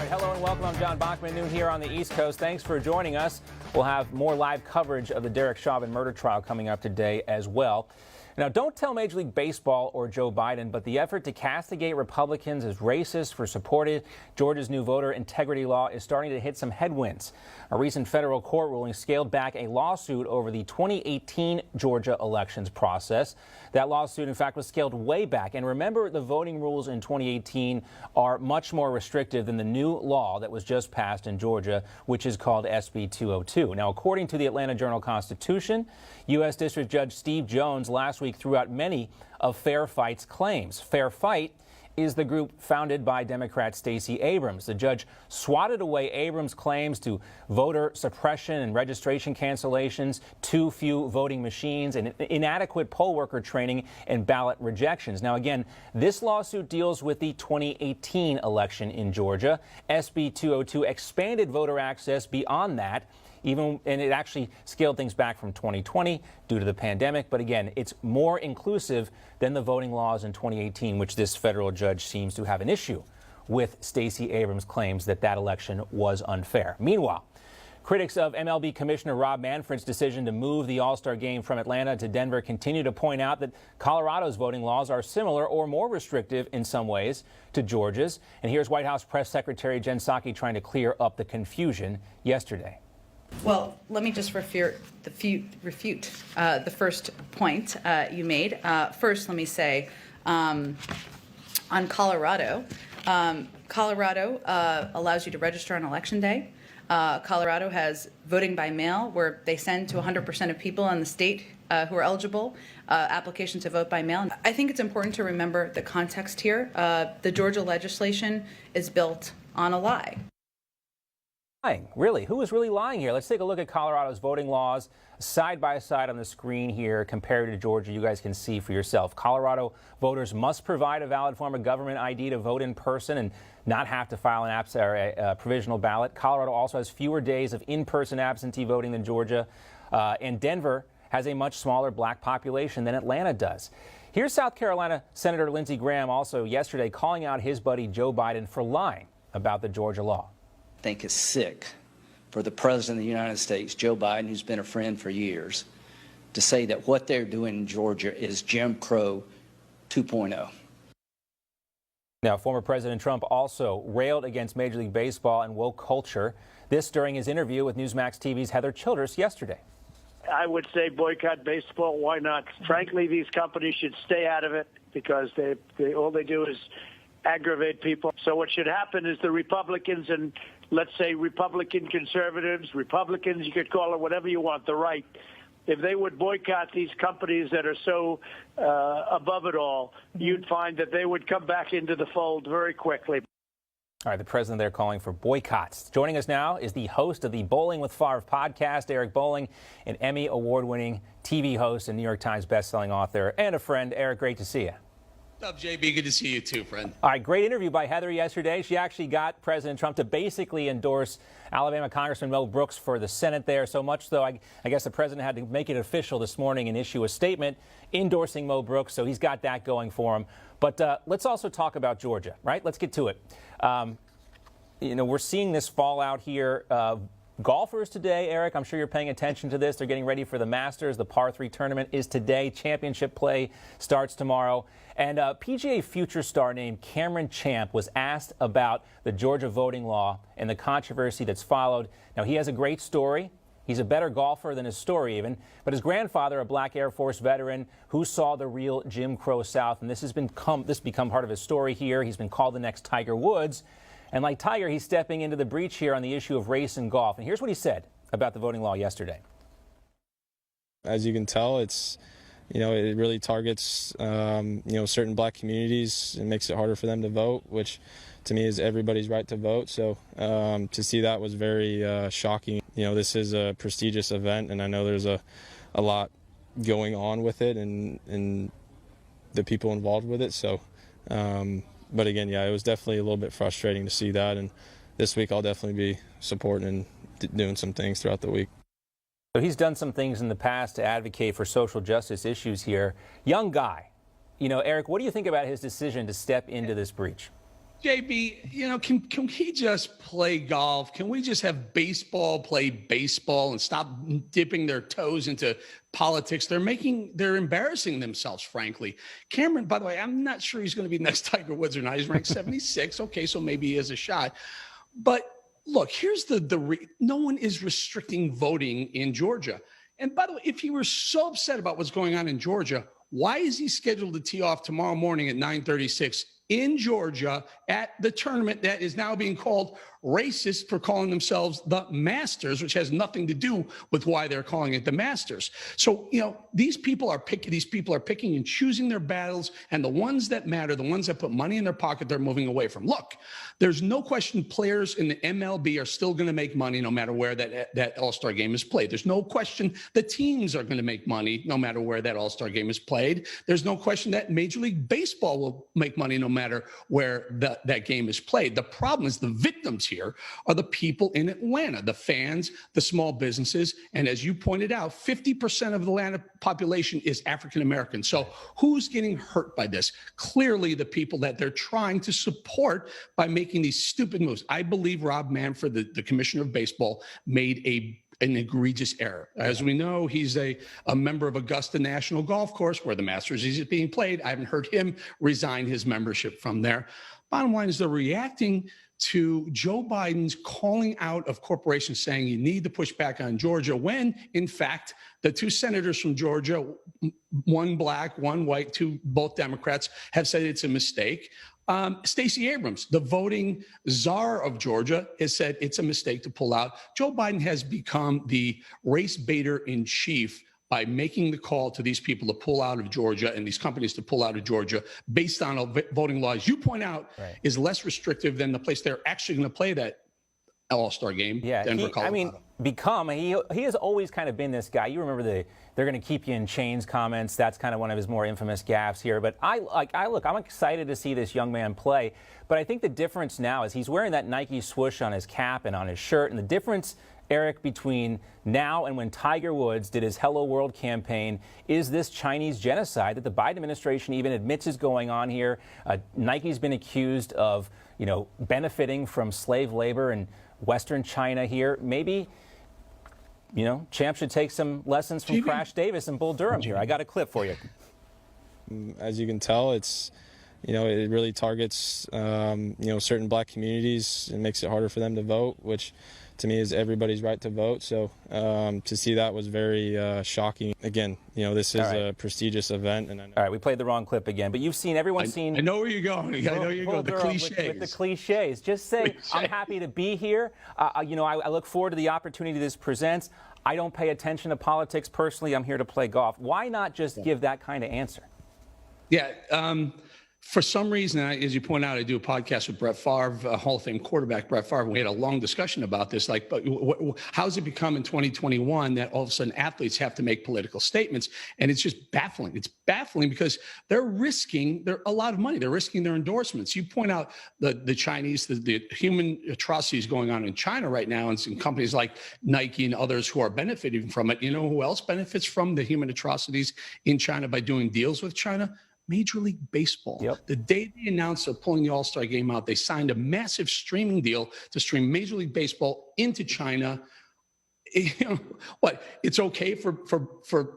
Hello and welcome. I'm John Bachman, noon here on the East Coast. Thanks for joining us. We'll have more live coverage of the Derek Chauvin murder trial coming up today as well. Now, don't tell Major League Baseball or Joe Biden, but the effort to castigate Republicans as racist for supporting Georgia's new voter integrity law is starting to hit some headwinds. A recent federal court ruling scaled back a lawsuit over the 2018 Georgia elections process. That lawsuit, in fact, was scaled way back. And remember, the voting rules in 2018 are much more restrictive than the new law that was just passed in Georgia, which is called SB 202. Now, according to the Atlanta Journal-Constitution, U.S. District Judge Steve Jones last week threw out many of Fair Fight's claims. Fair Fight is the group founded by Democrat Stacey Abrams. The judge swatted away Abrams' claims to voter suppression and registration cancellations, too few voting machines, and inadequate poll worker training and ballot rejections. Now, again, this lawsuit deals with the 2018 election in Georgia. SB 202 expanded voter access beyond that, and it actually scaled things back from 2020 due to the pandemic. But again, it's more inclusive than the voting laws in 2018, which this federal judge seems to have an issue with Stacey Abrams' claims that that election was unfair. Meanwhile, critics of MLB Commissioner Rob Manfred's decision to move the All-Star game from Atlanta to Denver continue to point out that Colorado's voting laws are similar or more restrictive in some ways to Georgia's. And here's White House Press Secretary Jen Psaki trying to clear up the confusion yesterday. Well, let me just refute the first point you made. First, let me say on Colorado, Colorado allows you to register on Election Day. Colorado has voting by mail, where they send to 100% of people in the state who are eligible applications to vote by mail. I think it's important to remember the context here. The Georgia legislation is built on a lie. Really? Who is really lying here? Let's take a look at Colorado's voting laws side by side on the screen here compared to Georgia. You guys can see for yourself. Colorado voters must provide a valid form of government ID to vote in person and not have to file a provisional ballot. Colorado also has fewer days of in-person absentee voting than Georgia. And Denver has a much smaller black population than Atlanta does. Here's South Carolina Senator Lindsey Graham also yesterday calling out his buddy Joe Biden for lying about the Georgia law. I think is sick for the President of the United States, Joe Biden, who's been a friend for years, to say that what they're doing in Georgia is Jim Crow 2.0. Now, former President Trump also railed against Major League Baseball and woke culture. This during his interview with Newsmax TV's Heather Childress yesterday. I would say boycott baseball. Why not? Frankly, these companies should stay out of it because all they do is aggravate people. So what should happen is the Republicans and, let's say, Republican conservatives, Republicans, you could call it whatever you want, the right, if they would boycott these companies that are so above it all, you'd find that they would come back into the fold very quickly. All right, the president there calling for boycotts. Joining us now is the host of the Bowling with Favre podcast, Eric Bowling, an Emmy award-winning TV host and New York Times bestselling author and a friend. Eric, great to see you. What's up, JB? Good to see you too, friend. All right, great interview by Heather yesterday. She actually got President Trump to basically endorse Alabama Congressman Mo Brooks for the Senate there. So much so, I guess the president had to make it official this morning and issue a statement endorsing Mo Brooks. So he's got that going for him. But let's also talk about Georgia, right? Let's get to it. We're seeing this fallout here. Golfers today, Eric, I'm sure you're paying attention to this. They're getting ready for the Masters. The par 3 tournament is today. Championship play starts tomorrow. And PGA future star named Cameron Champ was asked about the Georgia voting law and the controversy that's followed. Now, he has a great story. He's a better golfer than his story even. But his grandfather, a black Air Force veteran who saw the real Jim Crow South. And this has become part of his story here. He's been called the next Tiger Woods. And like Tiger, he's stepping into the breach here on the issue of race and golf. And here's what he said about the voting law yesterday. As you can tell, it really targets, certain black communities. It makes it harder for them to vote, which to me is everybody's right to vote. So to see that was very shocking. This is a prestigious event, and I know there's a lot going on with it and the people involved with it. So, but again, it was definitely a little bit frustrating to see that. And this week I'll definitely be supporting and doing some things throughout the week. So he's done some things in the past to advocate for social justice issues here. Young guy. Eric, what do you think about his decision to step into this breach? JB, can we just play golf? Can we just have baseball play baseball and stop dipping their toes into politics? They're embarrassing themselves, frankly. Cameron, by the way, I'm not sure he's going to be next Tiger Woods or not. He's ranked 76. Okay, so maybe he has a shot. But look, here's no one is restricting voting in Georgia. And by the way, if he were so upset about what's going on in Georgia, why is he scheduled to tee off tomorrow morning at 9:36 in Georgia at the tournament that is now being called racist for calling themselves the Masters, which has nothing to do with why they're calling it the Masters? So, these people are picking and choosing their battles, and the ones that matter, the ones that put money in their pocket, they're moving away from. Look, there's no question players in the MLB are still going to make money no matter where that All-Star game is played. There's no question the teams are going to make money no matter where that All-Star game is played. There's no question that Major League Baseball will make money no matter where that game is played. The problem is the victims here are the people in Atlanta, the fans, the small businesses. And as you pointed out, 50% of the Atlanta population is African American. So who's getting hurt by this? Clearly the people that they're trying to support by making these stupid moves. I believe Rob Manfred, the commissioner of baseball, made an egregious error. As we know, he's a member of Augusta National Golf Course where the Masters is being played. I haven't heard him resign his membership from there. Bottom line is they're reacting to Joe Biden's calling out of corporations saying you need to push back on Georgia when, in fact, the two senators from Georgia, one black, one white, both Democrats, have said it's a mistake. Stacey Abrams, the voting czar of Georgia, has said it's a mistake to pull out. Joe Biden has become the race baiter in chief by making the call to these people to pull out of Georgia and these companies to pull out of Georgia based on voting laws you point out is less restrictive than the place they're actually going to play that All-Star game. Yeah, Denver, Colorado. He has always kind of been this guy. You remember they're going to keep you in chains comments. That's kind of one of his more infamous gaffes here. But I'm excited to see this young man play. But I think the difference now is he's wearing that Nike swoosh on his cap and on his shirt. And the difference, Eric, between now and when Tiger Woods did his Hello World campaign is this Chinese genocide that the Biden administration even admits is going on here. Nike's been accused of, benefiting from slave labor in Western China here. Maybe, Champ should take some lessons from Crash Davis and Bull Durham here. I got a clip for you. As you can tell, it really targets, certain black communities and makes it harder for them to vote, which to me is everybody's right to vote. So to see that was very shocking. Again, this is a prestigious event. And all right, we played the wrong clip again, but everyone's seen. I know where you're going. I know you're going. The cliches. With the cliches. Just say, I'm happy to be here. I look forward to the opportunity this presents. I don't pay attention to politics personally. I'm here to play golf. Why not just give that kind of answer? Yeah. For some reason, as you point out, I do a podcast with Brett Favre, Hall of Fame quarterback Brett Favre. We had a long discussion about this. But how's it become in 2021 that all of a sudden athletes have to make political statements? And it's just baffling. It's baffling because they're risking a lot of money. They're risking their endorsements. You point out the Chinese, the human atrocities going on in China right now, and some companies like Nike and others who are benefiting from it. You know who else benefits from the human atrocities in China by doing deals with China? Major League Baseball. Yep. The day they announced they're pulling the All-Star game out, they signed a massive streaming deal to stream Major League Baseball into China. It's okay for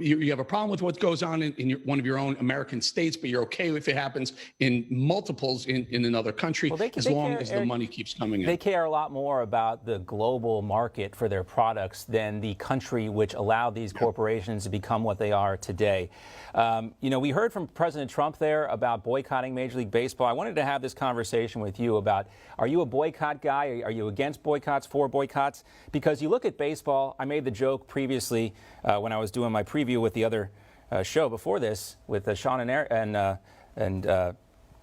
you have a problem with what goes on in one of your own American states, but you're okay if it happens in multiples in another country, as long as the money keeps coming in. They care a lot more about the global market for their products than the country which allowed these corporations to become what they are today. We heard from President Trump there about boycotting Major League Baseball. I wanted to have this conversation with you about, are you a boycott guy? Are you against boycotts, for boycotts? Because you look at baseball, I made the joke previously when I was doing my preview with the other show before this with Sean and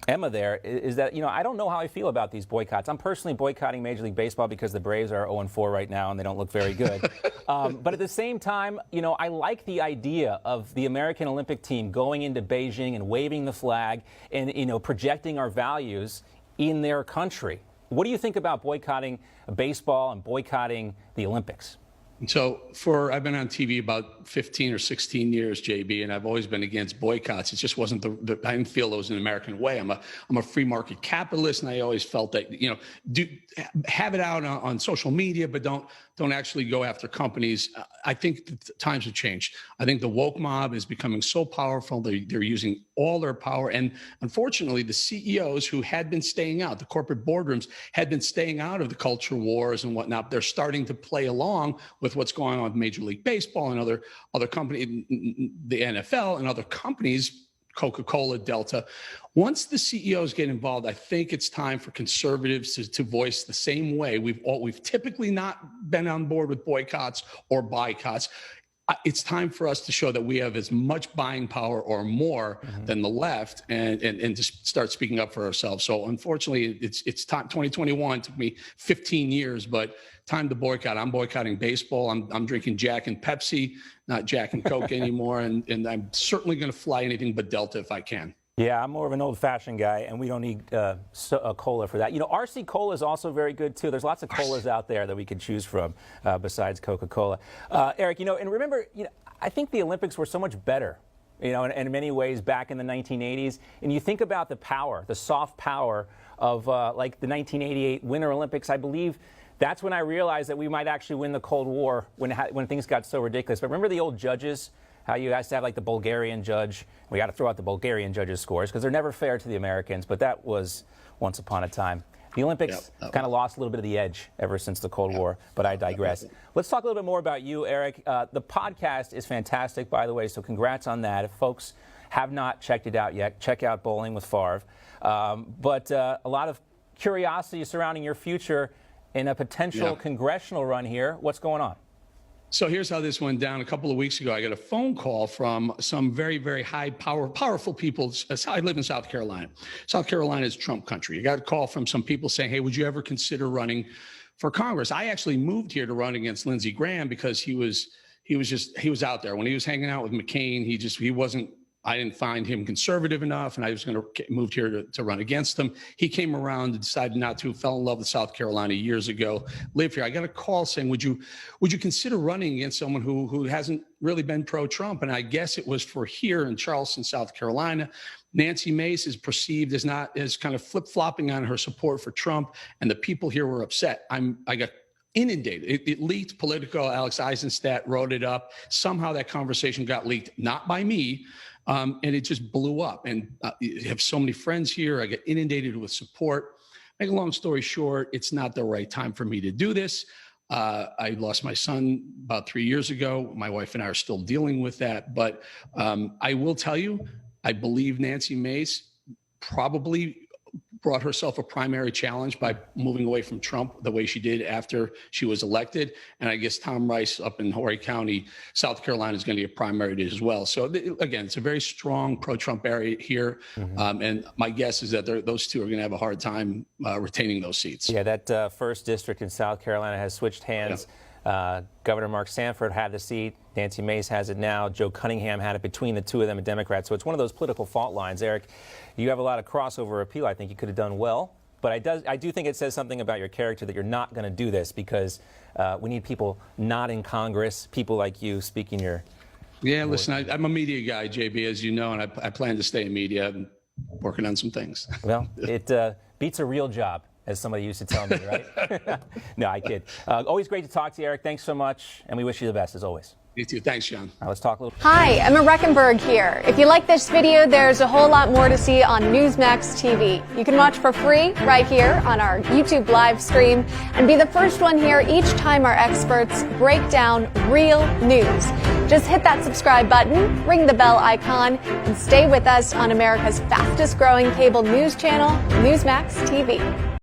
Emma there, is that, I don't know how I feel about these boycotts. I'm personally boycotting Major League Baseball because the Braves are 0-4 right now and they don't look very good. But at the same time, I like the idea of the American Olympic team going into Beijing and waving the flag and, projecting our values in their country. What do you think about boycotting baseball and boycotting the Olympics? So I've been on TV about 15 or 16 years, JB, and I've always been against boycotts. It just wasn't I didn't feel it was an American way. I'm a free market capitalist, and I always felt that, have it out on social media, but don't actually go after companies. I think the times have changed. I think the woke mob is becoming so powerful. They're using all their power. And unfortunately, the CEOs who had been staying out, the corporate boardrooms had been staying out of the culture wars and whatnot. They're starting to play along with what's going on with Major League Baseball and other companies, the NFL and other companies, Coca-Cola, Delta. Once the CEOs get involved, I think it's time for conservatives to voice the same way. We've typically not been on board with boycotts or boycotts. It's time for us to show that we have as much buying power or more than the left, and just start speaking up for ourselves. So unfortunately, it's time. 2021 took me 15 years, but time to boycott. I'm boycotting baseball. I'm drinking Jack and Pepsi, not Jack and Coke anymore, and I'm certainly going to fly anything but Delta if I can. Yeah, I'm more of an old-fashioned guy, and we don't need cola for that. RC Cola is also very good, too. There's lots of colas out there that we could choose from besides Coca-Cola. Eric, and remember, I think the Olympics were so much better, in many ways back in the 1980s. And you think about the power, the soft power of like the 1988 Winter Olympics. I believe that's when I realized that we might actually win the Cold War when things got so ridiculous. But remember the old judges? How you guys have like the Bulgarian judge. We got to throw out the Bulgarian judges' scores because they're never fair to the Americans, but that was once upon a time. The Olympics kind of lost a little bit of the edge ever since the Cold War, but I digress. Let's talk a little bit more about you, Eric. The podcast is fantastic, by the way, so congrats on that. If folks have not checked it out yet, check out Bowling with Favre. But a lot of curiosity surrounding your future in a potential congressional run here. What's going on? So here's how this went down. A couple of weeks ago, I got a phone call from some very, very powerful people. I live in South Carolina. South Carolina is Trump country. I got a call from some people saying, hey, would you ever consider running for Congress? I actually moved here to run against Lindsey Graham because he was out there. When he was hanging out with McCain, he wasn't, I didn't find him conservative enough, and I was going to move here to run against him. He came around and decided not to, fell in love with South Carolina years ago, lived here. I got a call saying, would you consider running against someone who hasn't really been pro-Trump? And I guess it was for here in Charleston, South Carolina. Nancy Mace is perceived as kind of flip-flopping on her support for Trump, and the people here were upset. I got inundated. It leaked. Politico, Alex Eisenstadt wrote it up. Somehow that conversation got leaked, not by me, and it just blew up. And you have so many friends here. I get inundated with support. Make a long story short, it's not the right time for me to do this. I lost my son about 3 years ago. My wife and I are still dealing with that. But I will tell you, I believe Nancy Mace probably brought herself a primary challenge by moving away from Trump the way she did after she was elected. And I guess Tom Rice up in Horry County, South Carolina, is going to get primaried as well. So again, it's a very strong pro-Trump area here. And my guess is that those two are going to have a hard time retaining those seats. Yeah, that first district in South Carolina has switched hands. Governor Mark Sanford had the seat. Nancy Mace has it now. Joe Cunningham had it between the two of them, a Democrat. So it's one of those political fault lines. Eric, you have a lot of crossover appeal. I think you could have done well. But I do think it says something about your character that you're not going to do this because we need people not in Congress, people like you speaking your... Yeah, listen, I'm a media guy, JB, as you know, and I plan to stay in media and working on some things. Well, it beats a real job, as somebody used to tell me, right? No, I kid. Always great to talk to you, Eric. Thanks so much, and we wish you the best, as always. You too. Thanks, John. All right, let's talk a little. Hi, Emma Reckenberg here. If you like this video, there's a whole lot more to see on Newsmax TV. You can watch for free right here on our YouTube live stream and be the first one here each time our experts break down real news. Just hit that subscribe button, ring the bell icon, and stay with us on America's fastest growing cable news channel, Newsmax TV.